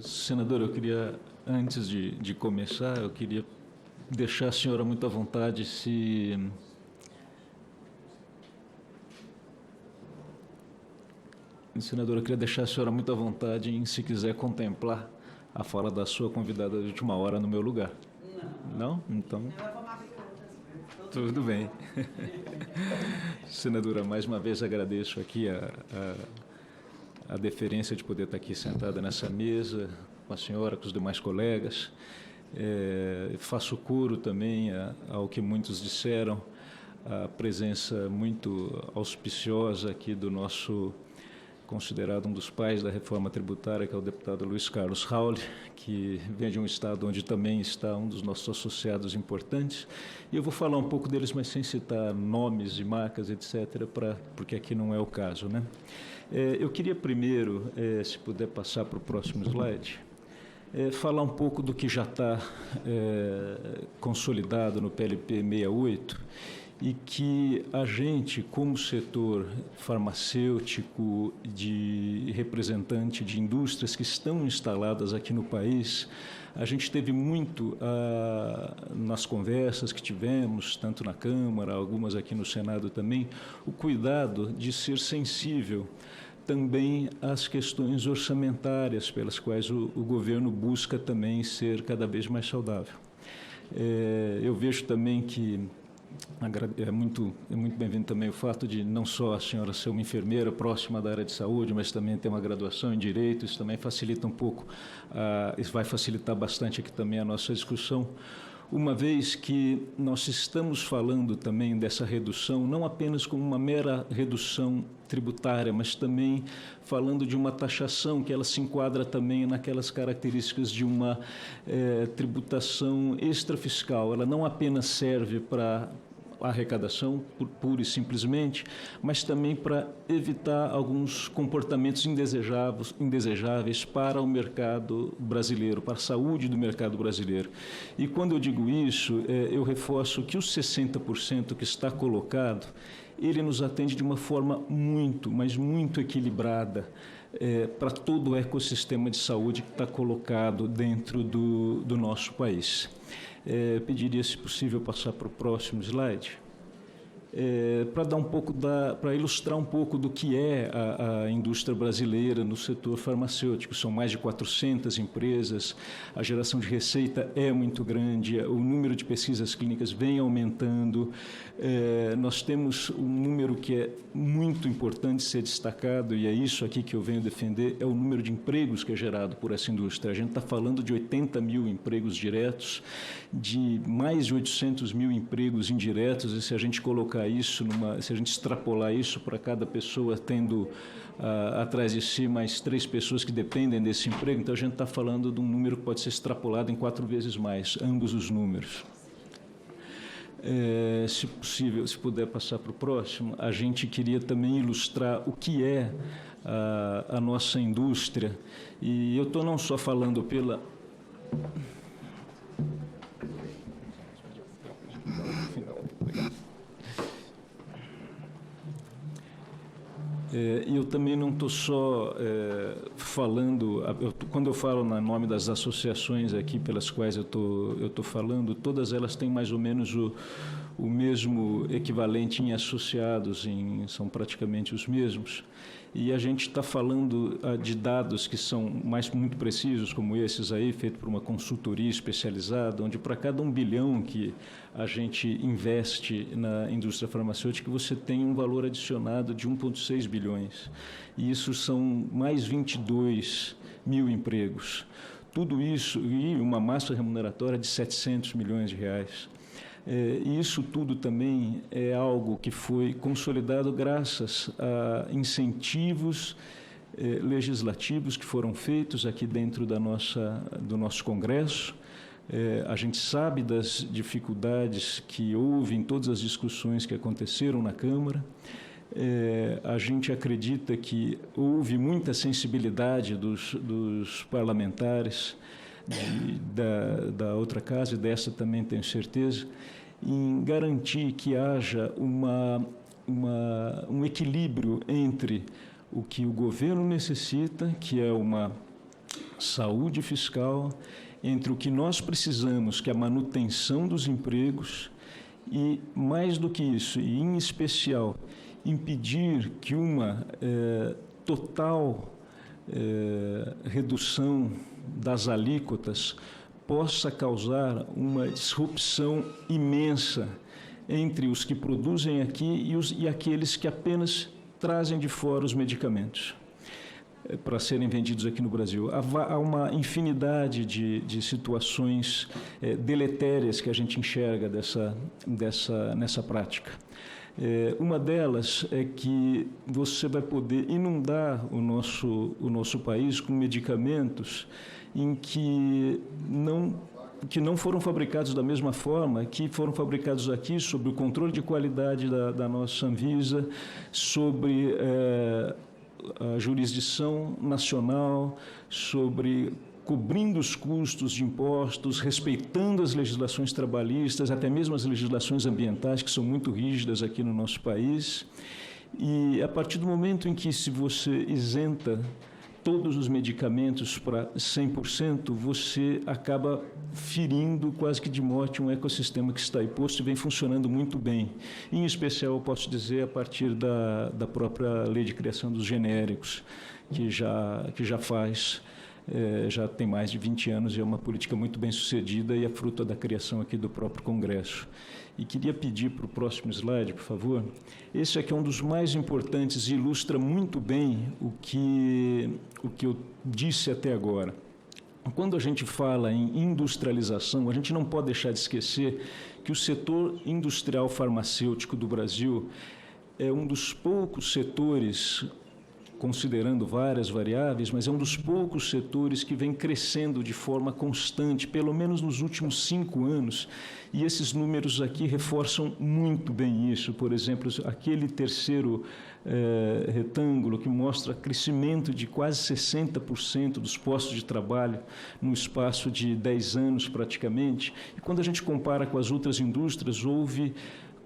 Senador, eu queria, antes de começar, eu queria deixar a senhora muito à vontade se... Senador, eu queria deixar a senhora muito à vontade em, se quiser, contemplar a fala da sua convidada de última hora no meu lugar. Não? Então... Tudo bem. Senadora, mais uma vez agradeço aqui a deferência de poder estar aqui sentada nessa mesa, com a senhora, com os demais colegas. Faço coro também ao que muitos disseram, a presença muito auspiciosa aqui do nosso considerado um dos pais da reforma tributária, que é o deputado Luiz Carlos Rauli, que vem de um estado onde também está um dos nossos associados importantes. E eu vou falar um pouco deles, mas sem citar nomes e marcas, etc., porque aqui não é o caso, né? Eu queria primeiro, se puder passar para o próximo slide, falar um pouco do que já está consolidado no PLP 68, e que a gente, como setor farmacêutico, de representante de indústrias que estão instaladas aqui no país, a gente teve muito nas conversas que tivemos, tanto na Câmara, algumas aqui no Senado também, o cuidado de ser sensível também às questões orçamentárias pelas quais o governo busca também ser cada vez mais saudável. Eu vejo também que é muito bem-vindo também o fato de não só a senhora ser uma enfermeira próxima da área de saúde, mas também ter uma graduação em Direito. Isso também facilita um pouco, isso vai facilitar bastante aqui também a nossa discussão, uma vez que nós estamos falando também dessa redução, não apenas como uma mera redução tributária, mas também falando de uma taxação que ela se enquadra também naquelas características de uma tributação extrafiscal. Ela não apenas serve para a arrecadação, pura e simplesmente, mas também para evitar alguns comportamentos indesejáveis para o mercado brasileiro, para a saúde do mercado brasileiro. E quando eu digo isso, eu reforço que os 60% que está colocado, ele nos atende de uma forma muito, mas muito equilibrada para todo o ecossistema de saúde que está colocado dentro do nosso país. Pediria, se possível, passar para o próximo slide. Para dar um pouco para ilustrar um pouco do que é a indústria brasileira no setor farmacêutico. São mais de 400 empresas, a geração de receita é muito grande, o número de pesquisas clínicas vem aumentando. Nós temos um número que é muito importante ser destacado, e é isso aqui que eu venho defender, é o número de empregos que é gerado por essa indústria. A gente está falando de 80 mil empregos diretos, de mais de 800 mil empregos indiretos, e se a gente colocar isso, se a gente extrapolar isso para cada pessoa tendo atrás de si mais 3 pessoas que dependem desse emprego, então a gente está falando de um número que pode ser extrapolado em 4 vezes mais, ambos os números. Se possível, se puder passar para o próximo, a gente queria também ilustrar o que é a nossa indústria, e eu estou não só falando pela... E eu também não estou só falando, quando eu falo no nome das associações aqui pelas quais eu estou falando, todas elas têm mais ou menos o mesmo equivalente em associados, são praticamente os mesmos. E a gente está falando de dados que são muito precisos, como esses aí, feito por uma consultoria especializada, onde para cada 1 bilhão que a gente investe na indústria farmacêutica, você tem um valor adicionado de 1,6 bilhões. E isso são mais 22 mil empregos. Tudo isso, e uma massa remuneratória de 700 milhões de reais. E isso tudo também é algo que foi consolidado graças a incentivos legislativos que foram feitos aqui dentro do nosso Congresso. A gente sabe das dificuldades que houve em todas as discussões que aconteceram na Câmara. A gente acredita que houve muita sensibilidade dos parlamentares da outra casa, e dessa também tenho certeza, em garantir que haja um equilíbrio entre o que o governo necessita, que é saúde fiscal, entre o que nós precisamos, que é a manutenção dos empregos, e, mais do que isso, e em especial, impedir que uma total redução das alíquotas possa causar uma disrupção imensa entre os que produzem aqui e aqueles que apenas trazem de fora os medicamentos para serem vendidos aqui no Brasil. Há uma infinidade de situações deletérias que a gente enxerga nessa prática. Uma delas é que você vai poder inundar o nosso país com medicamentos que não foram fabricados da mesma forma, que foram fabricados aqui sob o controle de qualidade da nossa Anvisa, sobre a jurisdição nacional, sobre cobrindo os custos de impostos, respeitando as legislações trabalhistas, até mesmo as legislações ambientais, que são muito rígidas aqui no nosso país. E a partir do momento em que, se você isenta todos os medicamentos para 100%, você acaba ferindo quase que de morte um ecossistema que está aí posto e vem funcionando muito bem. Em especial, eu posso dizer, a partir da própria lei de criação dos genéricos, que já tem mais de 20 anos e é uma política muito bem sucedida e é fruto da criação aqui do próprio Congresso. E queria pedir para o próximo slide, por favor. Esse aqui é um dos mais importantes e ilustra muito bem o que eu disse até agora. Quando a gente fala em industrialização, a gente não pode deixar de esquecer que o setor industrial farmacêutico do Brasil é um dos poucos setores, considerando várias variáveis, mas é um dos poucos setores que vem crescendo de forma constante, pelo menos nos últimos 5 anos, e esses números aqui reforçam muito bem isso. Por exemplo, aquele terceiro retângulo que mostra crescimento de quase 60% dos postos de trabalho no espaço de 10 anos praticamente, e quando a gente compara com as outras indústrias, houve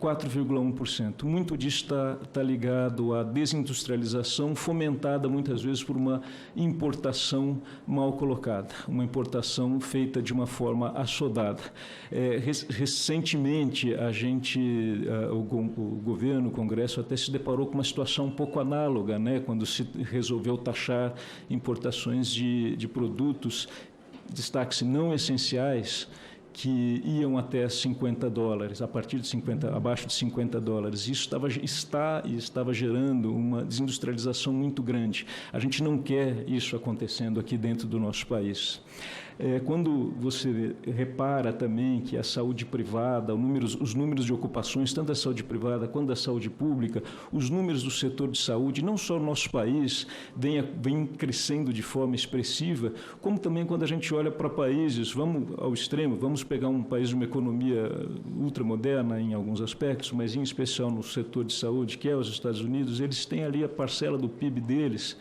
4,1%. Muito disso está ligado à desindustrialização, fomentada muitas vezes por uma importação mal colocada, uma importação feita de uma forma assodada. Recentemente, o governo, o Congresso, até se deparou com uma situação um pouco análoga, né, quando se resolveu taxar importações de produtos, destaque-se não essenciais, que iam até $50, a partir de abaixo de $50. Isso estava gerando uma desindustrialização muito grande. A gente não quer isso acontecendo aqui dentro do nosso país. Quando você repara também que a saúde privada, os números de ocupações, tanto da saúde privada quanto da saúde pública, os números do setor de saúde, não só no nosso país, vem crescendo de forma expressiva, como também quando a gente olha para países, vamos ao extremo, vamos pegar um país de uma economia ultramoderna em alguns aspectos, mas em especial no setor de saúde, que é os Estados Unidos, eles têm ali a parcela do PIB deles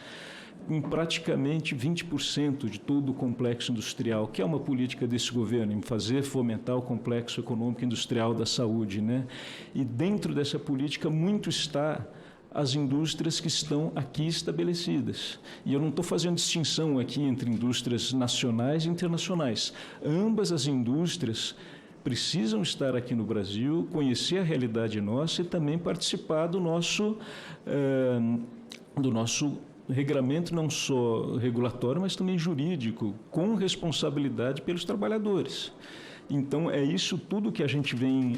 em praticamente 20% de todo o complexo industrial, que é uma política desse governo, em fomentar o complexo econômico industrial da saúde, né? E dentro dessa política muito está as indústrias que estão aqui estabelecidas. E eu não estou fazendo distinção aqui entre indústrias nacionais e internacionais. Ambas as indústrias precisam estar aqui no Brasil, conhecer a realidade nossa e também participar do nosso regramento, não só regulatório, mas também jurídico, com responsabilidade pelos trabalhadores. Então, é isso tudo que a gente vem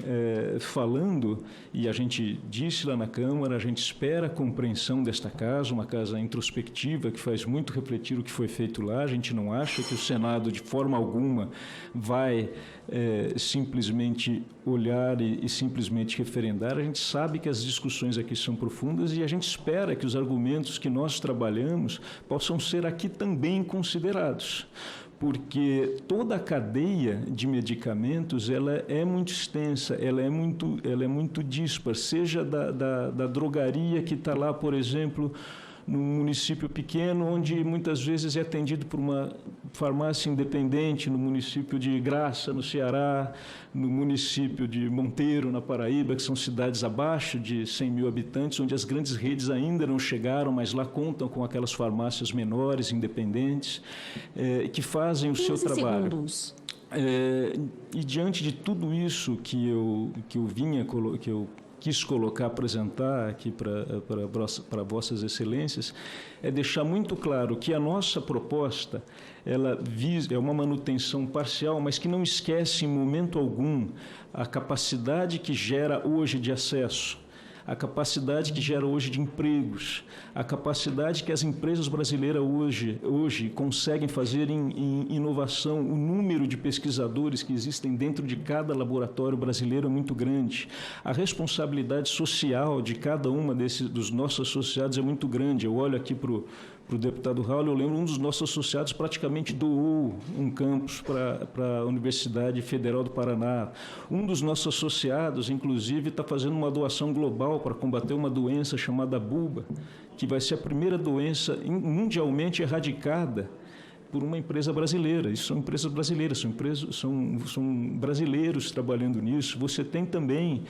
falando, e a gente disse lá na Câmara, a gente espera a compreensão desta casa, uma casa introspectiva que faz muito refletir o que foi feito lá. A gente não acha que o Senado, de forma alguma, vai simplesmente olhar e simplesmente referendar. A gente sabe que as discussões aqui são profundas e a gente espera que os argumentos que nós trabalhamos possam ser aqui também considerados, porque toda a cadeia de medicamentos ela é muito extensa, ela é muito dispar, seja da drogaria que está lá, por exemplo, num município pequeno, onde muitas vezes é atendido por uma farmácia independente no município de Graça, no Ceará, no município de Monteiro, na Paraíba, que são cidades abaixo de 100 mil habitantes, onde as grandes redes ainda não chegaram, mas lá contam com aquelas farmácias menores, independentes, que fazem o seu trabalho. Segundos. E diante de tudo isso que eu quis colocar, apresentar aqui para Vossas Excelências, é deixar muito claro que a nossa proposta ela é uma manutenção parcial, mas que não esquece em momento algum a capacidade que gera hoje de acesso, a capacidade que gera hoje de empregos, a capacidade que as empresas brasileiras hoje conseguem fazer em inovação. O número de pesquisadores que existem dentro de cada laboratório brasileiro é muito grande. A responsabilidade social de cada uma dos nossos associados é muito grande. Eu olho aqui para o deputado Raul, eu lembro, um dos nossos associados praticamente doou um campus para a Universidade Federal do Paraná. Um dos nossos associados, inclusive, está fazendo uma doação global para combater uma doença chamada buba, que vai ser a primeira doença mundialmente erradicada por uma empresa brasileira. Isso são empresas brasileiras, são brasileiros trabalhando nisso. Você tem também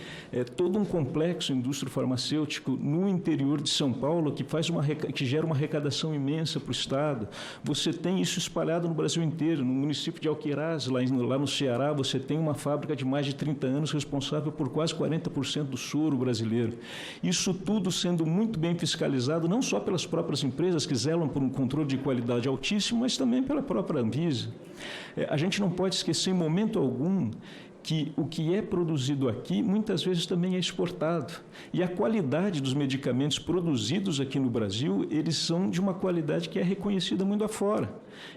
todo um complexo indústria farmacêutico no interior de São Paulo que gera uma arrecadação imensa para o Estado. Você tem isso espalhado no Brasil inteiro. No município de Alqueraz, lá no Ceará, você tem uma fábrica de mais de 30 anos responsável por quase 40% do soro brasileiro. Isso tudo sendo muito bem fiscalizado, não só pelas próprias empresas que zelam por um controle de qualidade altíssimo, mas também pela própria Anvisa. A gente não pode esquecer em momento algum que o que é produzido aqui muitas vezes também é exportado. E a qualidade dos medicamentos produzidos aqui no Brasil, eles são de uma qualidade que é reconhecida muito afora.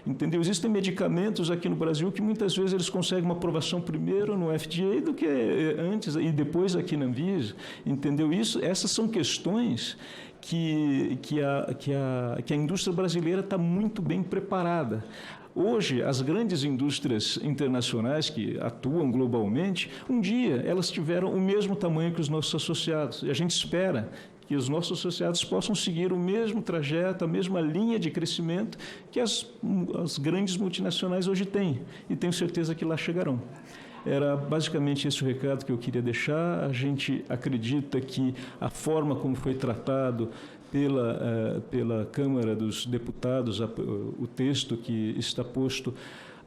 Entendeu? Existem medicamentos aqui no Brasil que muitas vezes eles conseguem uma aprovação primeiro no FDA do que antes e depois aqui na Anvisa. Entendeu? Essas são questões que a indústria brasileira está muito bem preparada. Hoje, as grandes indústrias internacionais que atuam globalmente, um dia elas tiveram o mesmo tamanho que os nossos associados. E a gente espera que os nossos associados possam seguir o mesmo trajeto, a mesma linha de crescimento que as grandes multinacionais hoje têm. E tenho certeza que lá chegarão. Era basicamente esse o recado que eu queria deixar. A gente acredita que a forma como foi tratado pela Câmara dos Deputados, o texto que está posto,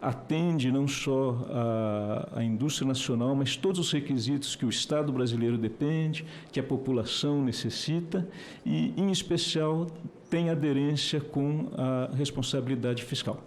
atende não só a indústria nacional, mas todos os requisitos que o Estado brasileiro depende, que a população necessita e, em especial, tem aderência com a responsabilidade fiscal.